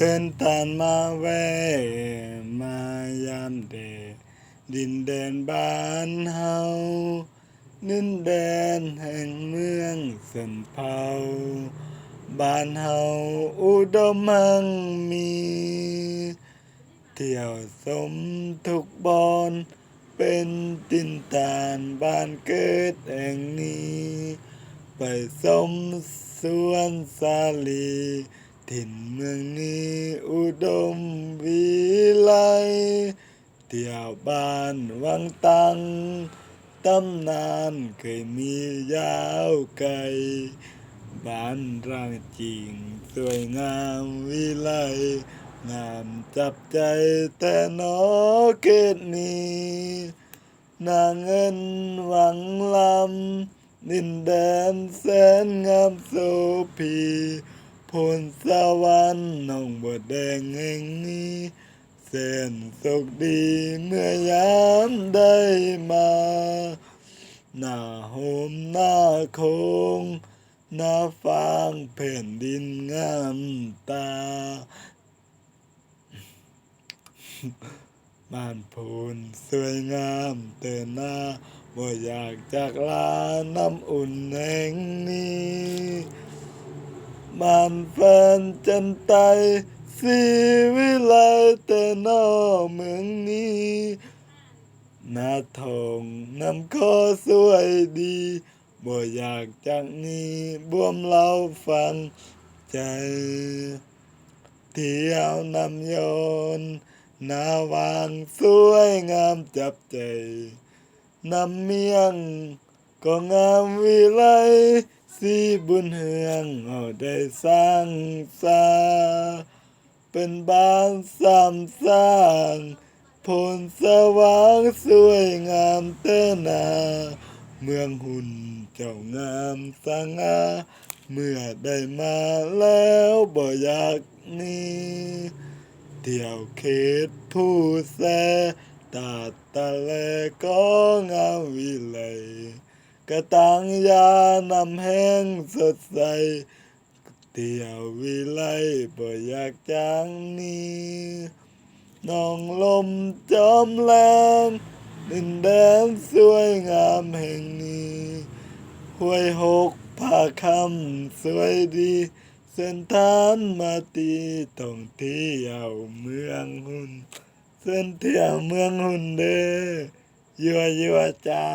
เดินตานมาแวะมายามแดดดินแดนบ้านเฮาดินแดนแห่งเมืองชนเผ่าบ้านเฮาอุดมมั่งมีเที่ยวชมทุกบอนเป็นตินตานบ้านเกิดแห่งนี้ไปชมสวนสาลีถิ่นเมืองนี้อุดมวิไลเที่ยวบ้านวังตังตำนานเคยมียาวไกลบ้านร่างจริงสวยงามวิไลงามจับใจแต่หนอเกตนี้นางเงินหวังลำดินแดนแสนงามโสภีพลสวรรค์น้องบัวแดงแห่งนี้แสนสุขดีเมื่อยามได้มาหน้าโฮมหน้าโคงหน้าฟางแผ่นดินงามตาบ้านพูนสวยงามแต่หน้าบ่อยากจากลาน้ำอุ่นแห่งนี้บ้านแฟนจันไตสีวิไลแต่นอเมืองนี้หน้าทองน้ำคอสวยดีบ่อยากจากนี้บวมเล่าฟังใจเที่ยวนำโยนหน้าวางสวยงามจับใจน้ำเมียงก็งามวิไลสีบุญเฮืองเอาได้สร้างสาเป็นบ้านสามสร้างพลสว่างสวยงามเต้นาเมืองหุ่นเจ้างามสง่าเมื่อได้มาแล้วบ่อยากหนี้เที่ยวเขตผู้แสตาตะแลก็งามวิไลกระตังยานำแห้งสดใสเที่ยววิไลบ่อยากจางนี้น้องลมจอมแรงดินแดนสวยงามแห่งนี้ห้วยหกผาคำสวยดีเส้นทานมาตีท่องเที่ยวเมืองหุ่นเส้นเที่ยวเมืองหุ่นเด้อยัวยัวจ้า